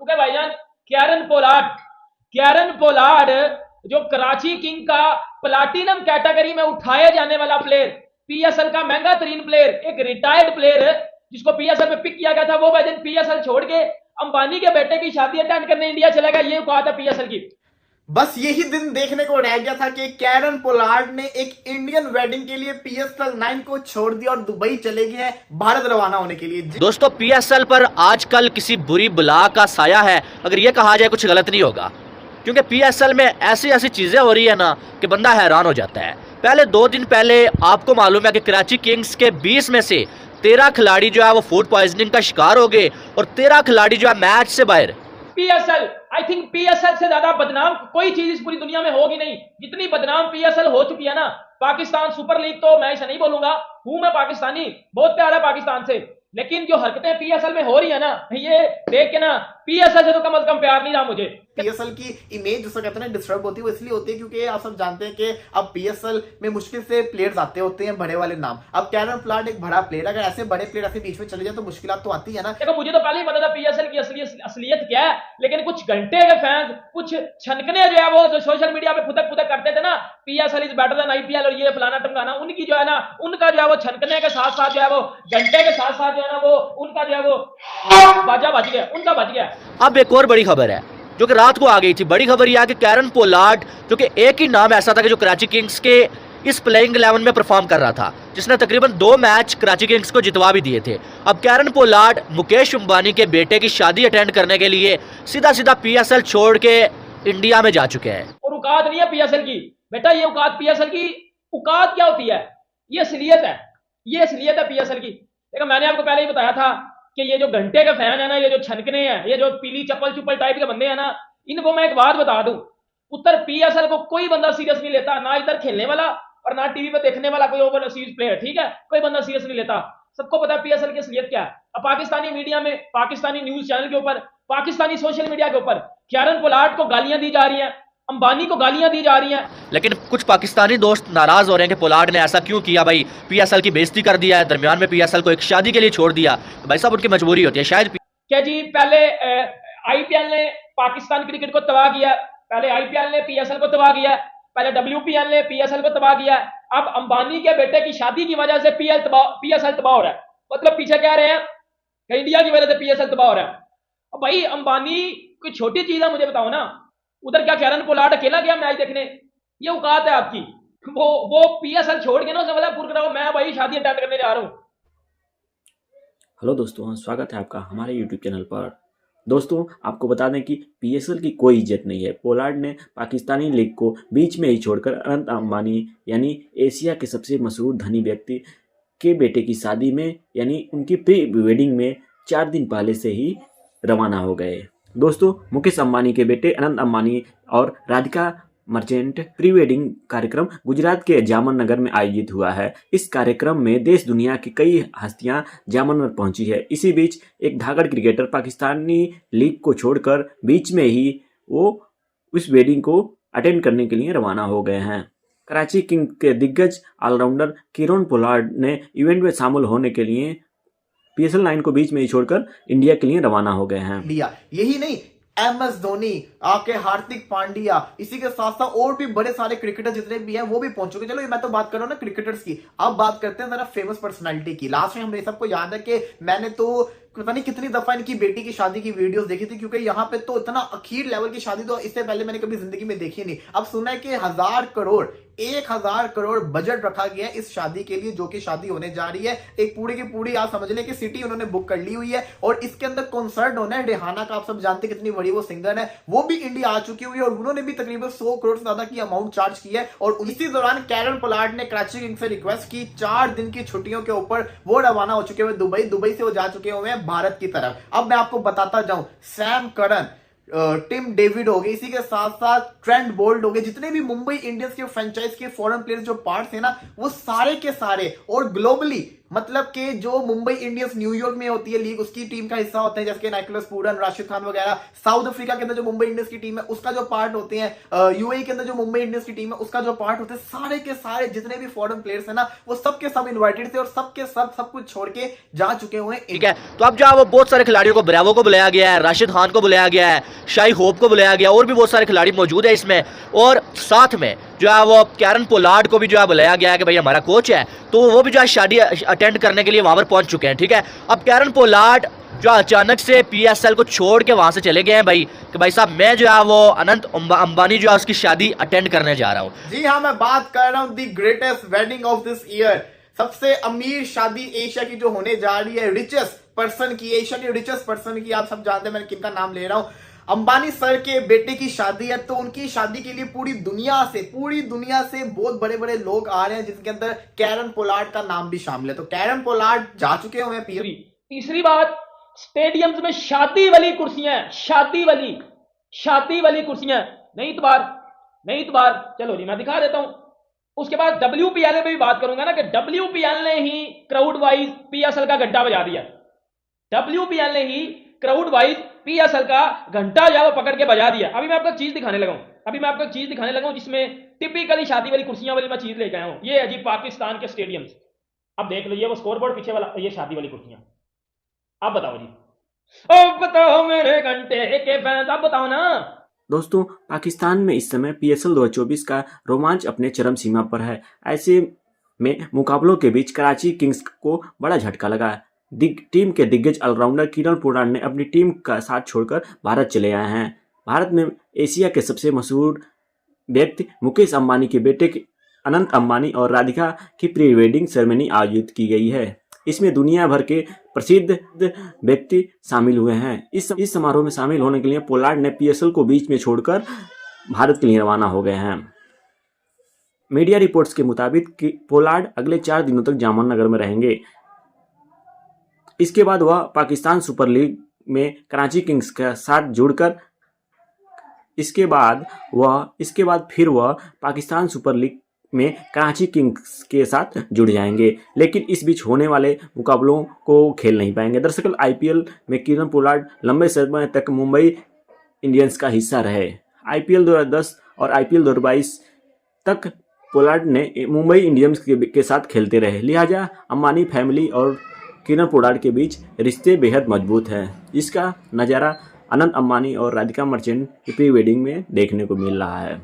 क्योंकि भाईजान Kieron Pollard जो कराची किंग का प्लाटिनम कैटेगरी में उठाए जाने वाला प्लेयर, पीएसएल का महंगा तरीन प्लेयर, एक रिटायर्ड प्लेयर जिसको पीएसएल में पिक किया गया था, वो भाईजान पीएसएल छोड़ के अंबानी के बेटे की शादी अटेंड करने इंडिया चला गया। ये कहा था पीएसएल की। बस यही दिन देखने को रह गया था कि कैरन पोलार्ड ने एक इंडियन वेडिंग के लिए पीएसएल 9 को छोड़ दिया और दुबई चले गए हैं भारत रवाना होने के लिए। दोस्तों, पीएसएल पर आजकल किसी बुरी बला का साया है, अगर ये कहा जाए कुछ गलत नहीं होगा, क्योंकि पीएसएल में ऐसी ऐसी चीजें हो रही है ना कि बंदा हैरान हो जाता है। पहले 2 दिन पहले आपको मालूम है कि कराची किंग्स के 20 में से 13 खिलाड़ी जो है वो फूड पॉइजनिंग का शिकार हो गए और 13 खिलाड़ी जो है मैच से बाहर। पीएसएल, आई थिंक पीएसएल से ज्यादा बदनाम कोई चीज इस पूरी दुनिया में होगी नहीं, जितनी बदनाम पीएसएल हो चुकी है ना। पाकिस्तान सुपर लीग तो मैं ऐसा नहीं बोलूंगा, हूं मैं पाकिस्तानी, बहुत प्यार है पाकिस्तान से, लेकिन जो हरकतें पीएसएल में हो रही है ना, ये देख के ना पीएसएल से तो कम से कम प्यार नहीं रहा मुझे। पीएसएल की इमेज जिसको कहते हैं डिस्टर्ब होती है, वो इसलिए होती है क्योंकि आप सब जानते हैं कि अब पीएसएल में मुश्किल से प्लेयर्स आते होते हैं बड़े वाले नाम। अब कैरन पोलार्ड एक बड़ा प्लेयर, अगर ऐसे बड़े प्लेयर ऐसे बीच में चले जाए तो मुश्किल तो आती है ना। देखो, मुझे तो पहले ही पता था पीएसएल की असलियत क्या है, लेकिन कुछ घंटे के फैंस कुछ छनकने जो है वो जो सोशल मीडिया पे फुदक फुदक करते थे ना, PSL is better than IPL और ये फलाना टमकाना, उनकी जो है ना, उनका जो है वो छनकने के साथ साथ जो है वो घंटे के साथ साथ जो है ना वो उनका जो है वो बाजा बज गया, उनका बज गया। अब एक और बड़ी खबर है जो कि रात को आ गई थी। बड़ी खबर यह है कि कैरन पोलार्ड, जो कि एक ही नाम ऐसा था कि जो कराची किंग्स के इस प्लेइंग 11 में परफॉर्म कर रहा था, जिसने तकरीबन 2 मैच कराची किंग्स को जितवा भी दिए थे। अब कैरन पोलार्ड मुकेश अंबानी के बेटे की शादी अटेंड करने के लिए सीधा सीधा पीएसएल छोड़ के इंडिया में जा चुके हैं। और औकात नहीं है पीएसएल की बेटा, ये औकात पीएसएल की औकात क्या होती है? ये असलियत है, ये असलियत है पीएसएल की। देखो, मैंने आपको पहले ही बताया था कि ये जो घंटे के फैन है ना, ये जो छनकने हैं, ये जो पीली चप्पल चुप्पल टाइप के बंदे हैं ना, इनको मैं एक बात बता दूं, उत्तर पीएसएल को कोई बंदा सीरियस नहीं लेता, ना इधर खेलने वाला और ना टीवी पे देखने वाला कोई ओवरसीज प्लेयर, ठीक है? कोई बंदा सीरियस नहीं लेता। सबको पता है पीएसएल की असलियत क्या है। अब पाकिस्तानी मीडिया में, पाकिस्तानी न्यूज चैनल के ऊपर, पाकिस्तानी सोशल मीडिया के ऊपर कैरन पोलार्ड को गालियां दी जा रही हैं, अंबानी को गालियां दी जा रही हैं। लेकिन कुछ पाकिस्तानी दोस्त नाराज हो रहे हैं कि पोलार्ड ने ऐसा क्यों किया, भाई पीएसएल की बेइज्जती कर दिया है, दरमियान में पीएसएल को एक शादी के लिए छोड़ दिया। तो भाई साहब, उनकी मजबूरी होती है शायद। क्या जी, पहले आईपीएल ने पाकिस्तान क्रिकेट को तबाह किया, पहले आईपीएल ने पीएसएल को तबाह किया, पहले डब्ल्यूपीएल ने पीएसएल को तबाह किया, अब अंबानी के बेटे की शादी की वजह से पीएसएल तबाह हो रहा है। मतलब पीछे कह रहे हैं कि इंडिया की वजह से पीएसएल तबाह हो रहा है। अब भाई, अंबानी कोई छोटी चीज है? मुझे बताओ ना, उधर क्या कैरन पोलार्ड अकेला गया मैच देखने? ये औकात है आपकी? वो पीएसएल छोड़ के ना उसे बोला पूरा मैं भाई शादी अटेंड करने जा रहा हूं। हेलो दोस्तों, स्वागत है आपका हमारे यूट्यूब चैनल पर। दोस्तों, आपको बता दें कि पीएसएल की कोई इज्जत नहीं है। पोलार्ड ने पाकिस्तानी लीग को बीच में ही छोड़कर अनंत अंबानी यानी एशिया के सबसे मशहूर धनी व्यक्ति के बेटे की शादी में यानी उनकी प्री वेडिंग में 4 दिन पहले से ही रवाना हो गए। दोस्तों, मुकेश अंबानी के बेटे अनंत अंबानी और राधिका मर्चेंट प्री वेडिंग कार्यक्रम गुजरात के जामन नगर में आयोजित हुआ है। इस कार्यक्रम में देश दुनिया की कई हस्तियां जामन में पहुंची है। इसी बीच एक धाकड़ क्रिकेटर पाकिस्तानी लीग को छोड़कर बीच में ही वो उस वेडिंग को अटेंड करने के लिए रवाना हो गए हैं। कराची किंग के दिग्गज ऑलराउंडर कैरन पोलार्ड ने इवेंट में शामिल होने के लिए पीएसएल 9 को बीच में ही छोड़कर इंडिया के लिए रवाना हो गए हैं। यही नहीं, एमएस धोनी, आपके हार्दिक पांड्या, इसी के साथ साथ और भी बड़े सारे क्रिकेटर जितने भी हैं वो भी पहुंच चुके। चलो, मैं तो बात कर रहा हूं ना क्रिकेटर्स की, अब बात करते हैं जरा फेमस पर्सनालिटी की। लास्ट में हमें सबको याद है कि मैंने तो पता नहीं कितनी दफा इनकी बेटी की शादी की वीडियोस देखी थी, क्योंकि यहाँ पे तो इतना अखीर लेवल की शादी तो इससे पहले मैंने कभी जिंदगी में देखी नहीं। अब सुना है कि 1000 करोड़ बजट रखा गया है इस शादी के लिए, जो कि शादी होने जा रही है। एक पूरी की पूरी आप समझ लें कि सिटी उन्होंने बुक कर ली हुई है और इसके अंदर कॉन्सर्ट होना है। रिहाना का आप सब जानते हैं कितनी बड़ी वो सिंगर है, वो भी इंडिया आ चुकी हुई है और उन्होंने भी तकरीबन 100 करोड़ से ज्यादा की अमाउंट चार्ज की है। और इसी दौरान कैरन पोलार्ड ने कराची किंग्स से रिक्वेस्ट की 4 दिन की छुट्टियों के ऊपर वो रवाना हो चुके हुए दुबई से वो जा चुके हुए हैं भारत की तरफ। अब मैं आपको बताता जाऊं, सैम करन, टिम डेविड हो गए, इसी के साथ साथ ट्रेंट बोल्ट हो गए, जितने भी मुंबई इंडियंस के फ्रेंचाइज के फॉरेन प्लेयर्स जो पार्ट्स है ना, वो सारे के सारे और ग्लोबली मतलब कि जो मुंबई इंडियंस न्यूयॉर्क में होती है लीग, उसकी टीम का हिस्सा होते हैं, जैसे कि निकोलस पूरन, राशिद खान वगैरह। साउथ अफ्रीका के अंदर जो मुंबई इंडियंस की टीम है उसका जो पार्ट होते हैं, यूएई के अंदर जो मुंबई इंडियंस की टीम है उसका जो पार्ट होते हैं, सारे के सारे जितने भी फॉरेन प्लेयर्स है ना, वो सबके सब इन्वाइटेड थे और सबके सब कुछ छोड़ के जा चुके हुए हैं। ठीक है, तो अब जो है वो बहुत सारे खिलाड़ियों को, ब्रावो को बुलाया गया है, राशिद खान को बुलाया गया है, शाही होप को बुलाया गया, और भी बहुत सारे खिलाड़ी मौजूद है इसमें। और साथ में जो है वो कैरन पोलार्ड को भी जो है बुलाया गया है कि भाई हमारा कोच है, तो वो भी जो है शादी अटेंड करने के लिए वहां पर पहुंच चुके हैं। ठीक है, अब कैरन पोलार्ड जो अचानक से पीएसएल को छोड़ के वहां से चले गए हैं भाई, कि भाई साहब मैं जो है वो अनंत अंबानी जो है उसकी शादी अटेंड करने जा रहा हूं। जी हाँ, मैं बात कर रहा हूं the greatest wedding of this year, सबसे अमीर शादी एशिया की जो होने जा रही है, रिचेस्ट पर्सन की, एशिया की रिचेस्ट पर्सन की। आप सब जानते हैं मैं किनका नाम ले रहा हूं, अंबानी सर के बेटे की शादी है। तो उनकी शादी के लिए पूरी दुनिया से बहुत बड़े बड़े लोग आ रहे हैं, जिनके अंदर कैरन पोलार्ड का नाम भी शामिल है। तो कैरन पोलार्ड जा चुके हुए हैं पीएम। तीसरी बात, स्टेडियम्स में शादी वाली कुर्सियां, शादी वाली कुर्सियां, नहीं इतबार, चलो जी मैं दिखा देता हूं। उसके बाद WPL में भी बात करूंगा ना कि WPL ने ही क्राउड वाइज PSL का घंटा बजा दिया। WPL ने ही क्राउड वाइज PSL का घंटा जो है वो पकड़ के बजा दिया। अभी मैं आपको एक चीज दिखाने लगा हूं जिसमें टिपिकली शादी वाली कुर्सियां वाली मैं चीज लेके आया हूं। ये है जी पाकिस्तान के स्टेडियम्स। अब देख लो, ये वो स्कोरबोर्ड पीछे वाला, ये शादी वाली कुर्सियां। अब बताओ जी, अब बताओ मेरे घंटे के फैंस, अब बताओ ना। दोस्तों, पाकिस्तान में इस समय PSL 2024 का रोमांच अपने चरम सीमा पर है। ऐसे में मुकाबलों के बीच कराची किंग्स को बड़ा झटका लगा। टीम के दिग्गज ऑलराउंडर किरण पोलार्ड ने अपनी टीम का साथ छोड़कर भारत चले आए हैं। भारत में एशिया के सबसे मशहूर व्यक्ति मुकेश अंबानी के बेटे अनंत अंबानी और राधिका की प्री वेडिंग सेरेमनी आयोजित की गई है। इसमें दुनिया भर के प्रसिद्ध व्यक्ति शामिल हुए हैं। इस समारोह में शामिल होने के लिए पोलार्ड ने PSL को बीच में छोड़कर भारत के लिए रवाना हो गए हैं। मीडिया रिपोर्ट्स के मुताबिक कि पोलार्ड अगले 4 दिनों तक जामनगर में रहेंगे। इसके बाद वह पाकिस्तान सुपर लीग में कराची किंग्स के साथ जुड़कर इसके बाद फिर वह पाकिस्तान सुपर लीग में कराची किंग्स के साथ जुड़ जाएंगे, लेकिन इस बीच होने वाले मुकाबलों को खेल नहीं पाएंगे। दरअसल IPL में किरण पोलार्ड लंबे समय तक मुंबई इंडियंस का हिस्सा रहे। IPL 2010 और IPL 2022 तक पोलार्ड ने मुंबई इंडियंस के साथ खेलते रहे। लिहाजा अंबानी फैमिली और किरण पोलार्ड के बीच रिश्ते बेहद मजबूत हैं, जिसका नज़ारा अनंत अंबानी और राधिका मर्चेंट की प्री वेडिंग में देखने को मिल रहा है।